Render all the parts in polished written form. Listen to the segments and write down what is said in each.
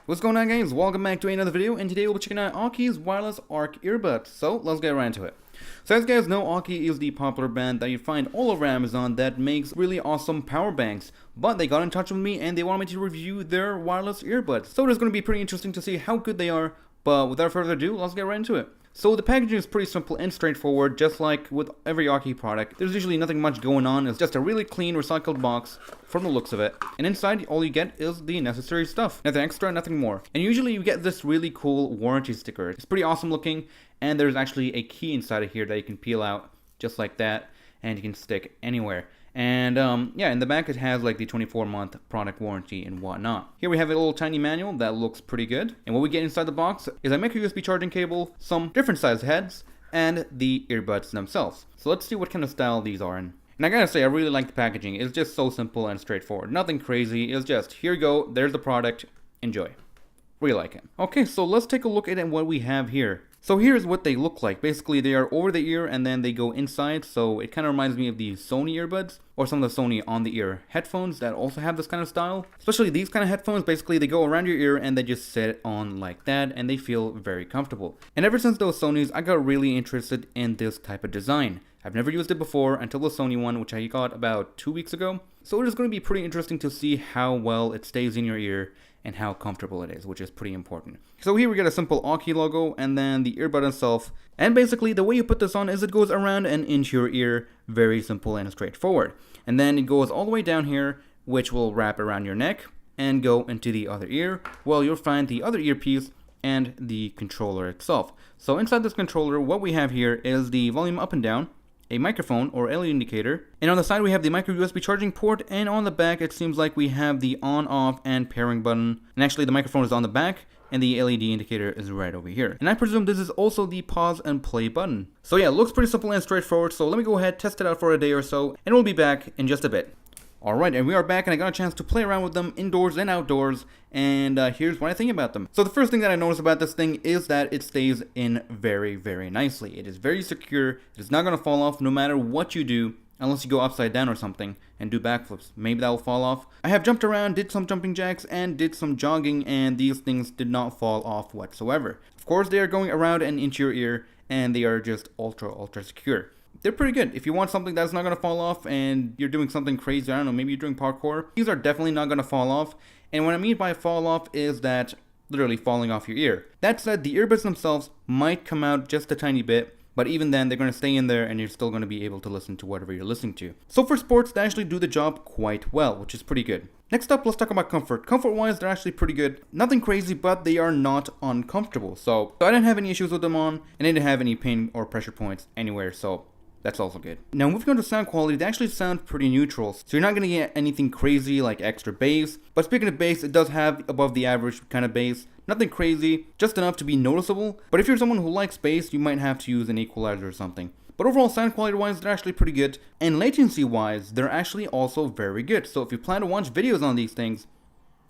What's going on, guys? Welcome back to another video, and today we'll be checking out Aukey's wireless ARC earbuds. So let's get right into it. So as you guys know, Aukey is the popular brand that you find all over Amazon that makes really awesome power banks. But they got in touch with me and they wanted me to review their wireless earbuds. So it's going to be pretty interesting to see how good they are. But without further ado, let's get right into it. So the packaging is pretty simple and straightforward, just like with every Aukey product. There's usually nothing much going on. It's just a really clean recycled box from the looks of it. And inside, all you get is the necessary stuff. Nothing extra, nothing more. And usually you get this really cool warranty sticker. It's pretty awesome looking, and there's actually a key inside of here that you can peel out just like that, and you can stick anywhere. And yeah, in the back it has like the 24-month product warranty and whatnot. Here we have a little tiny manual that looks pretty good. And what we get inside the box is a micro USB charging cable, some different size heads, and the earbuds themselves. So let's see what kind of style these are in. And I gotta say, I really like the packaging. It's just so simple and straightforward. Nothing crazy. It's just, here you go, there's the product, enjoy. Really like it. Okay, so let's take a look at what we have here. So here's what they look like. Basically, they are over the ear and then they go inside. So it kind of reminds me of the Sony earbuds or some of the Sony on the ear headphones that also have this kind of style. Especially these kind of headphones, basically they go around your ear and they just sit on like that and they feel very comfortable. And ever since those Sonys, I got really interested in this type of design. I've never used it before until the Sony one, which I got about 2 weeks ago. So it is going to be pretty interesting to see how well it stays in your ear and how comfortable it is, which is pretty important. So here we get a simple Aukey logo and then the earbud itself. And basically the way you put this on is it goes around and into your ear. Very simple and straightforward. And then it goes all the way down here, which will wrap around your neck and go into the other ear. Well, you'll find the other earpiece and the controller itself. So inside this controller, what we have here is the volume up and down, a microphone or LED indicator, and on the side we have the micro USB charging port, and on the back it seems like we have the on, off, and pairing button. And actually the microphone is on the back and the LED indicator is right over here. And I presume this is also the pause and play button. So yeah, it looks pretty simple and straightforward, so let me go ahead, test it out for a day or so, and we'll be back in just a bit. Alright, and we are back, and I got a chance to play around with them indoors and outdoors, and here's what I think about them. So the first thing that I noticed about this thing is that it stays in very, very nicely. It is very secure. It is not going to fall off no matter what you do, unless you go upside down or something and do backflips. Maybe that will fall off. I have jumped around, did some jumping jacks, and did some jogging, and these things did not fall off whatsoever. Of course, they are going around and into your ear, and they are just ultra secure. They're pretty good. If you want something that's not going to fall off and you're doing something crazy, I don't know, maybe you're doing parkour, these are definitely not going to fall off. And what I mean by fall off is that literally falling off your ear. That said, the earbuds themselves might come out just a tiny bit, but even then they're going to stay in there and you're still going to be able to listen to whatever you're listening to. So for sports, they actually do the job quite well, which is pretty good. Next up, let's talk about comfort. Comfort-wise, they're actually pretty good. Nothing crazy, but they are not uncomfortable. So I didn't have any issues with them on, and I didn't have any pain or pressure points anywhere, so that's also good. Now moving on to sound quality, they actually sound pretty neutral. So you're not going to get anything crazy like extra bass. But speaking of bass, it does have above the average kind of bass. Nothing crazy, just enough to be noticeable. But if you're someone who likes bass, you might have to use an equalizer or something. But overall, sound quality wise, they're actually pretty good. And latency wise, they're actually also very good. So if you plan to watch videos on these things,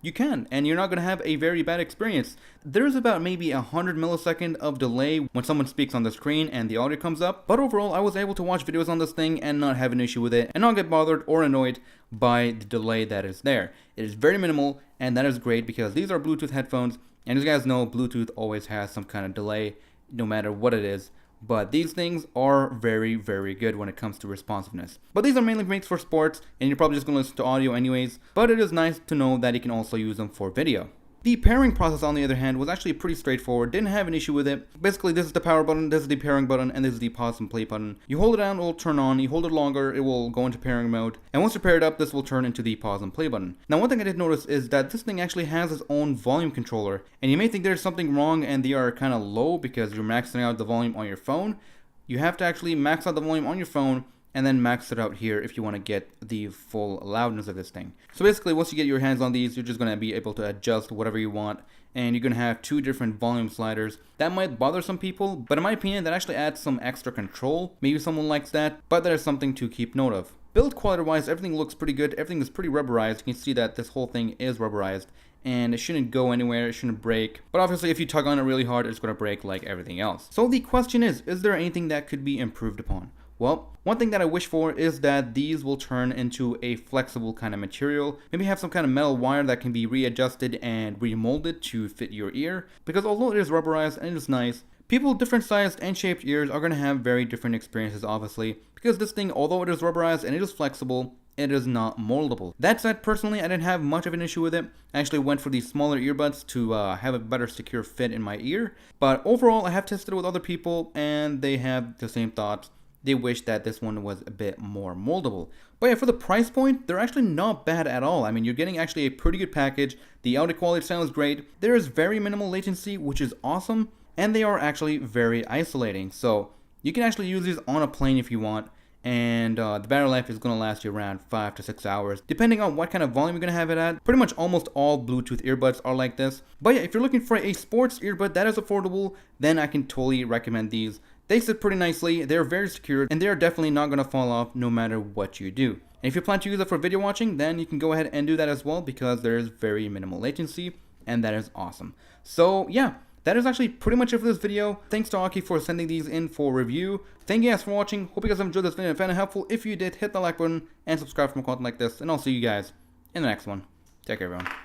you can, and you're not going to have a very bad experience. There's about maybe 100 millisecond of delay when someone speaks on the screen and the audio comes up, but overall I was able to watch videos on this thing and not have an issue with it and not get bothered or annoyed by the delay that is there. It is very minimal, and that is great because these are Bluetooth headphones, and as you guys know, Bluetooth always has some kind of delay no matter what it is. But these things are very good when it comes to responsiveness. But these are mainly made for sports, and you're probably just going to listen to audio anyways. But it is nice to know that you can also use them for video. The pairing process, on the other hand, was actually pretty straightforward. Didn't have an issue with it. Basically, this is the power button, this is the pairing button, and this is the pause and play button. You hold it down, it will turn on. You hold it longer, it will go into pairing mode. And once you pair it up, this will turn into the pause and play button. Now, one thing I did notice is that this thing actually has its own volume controller. And you may think there's something wrong and they are kind of low because you're maxing out the volume on your phone. You have to actually max out the volume on your phone and then max it out here if you want to get the full loudness of this thing. So basically, once you get your hands on these, you're just going to be able to adjust whatever you want, and you're going to have 2 different volume sliders. That might bother some people, but in my opinion, that actually adds some extra control. Maybe someone likes that, but that is something to keep note of. Build quality wise, everything looks pretty good. Everything is pretty rubberized. You can see that this whole thing is rubberized, and it shouldn't go anywhere, it shouldn't break. But obviously if you tug on it really hard, it's going to break like everything else. So the question is there anything that could be improved upon? Well, one thing that I wish for is that these will turn into a flexible kind of material. Maybe have some kind of metal wire that can be readjusted and remolded to fit your ear. Because although it is rubberized and it is nice, people with different sized and shaped ears are going to have very different experiences, obviously. Because this thing, although it is rubberized and it is flexible, it is not moldable. That said, personally, I didn't have much of an issue with it. I actually went for these smaller earbuds to have a better secure fit in my ear. But overall, I have tested it with other people and they have the same thoughts. They wish that this one was a bit more moldable. But yeah, for the price point, they're actually not bad at all. I mean, you're getting actually a pretty good package. The audio quality sounds great. There is very minimal latency, which is awesome. And they are actually very isolating. So you can actually use these on a plane if you want. And the battery life is going to last you around 5 to 6 hours, depending on what kind of volume you're going to have it at. Pretty much almost all Bluetooth earbuds are like this. But yeah, if you're looking for a sports earbud that is affordable, then I can totally recommend these. They sit pretty nicely, they're very secure, and they're definitely not going to fall off no matter what you do. And if you plan to use it for video watching, then you can go ahead and do that as well, because there is very minimal latency, and that is awesome. So yeah, that is actually pretty much it for this video. Thanks to Aukey for sending these in for review. Thank you guys for watching. Hope you guys have enjoyed this video and found it helpful. If you did, hit the like button and subscribe for more content like this, and I'll see you guys in the next one. Take care, everyone.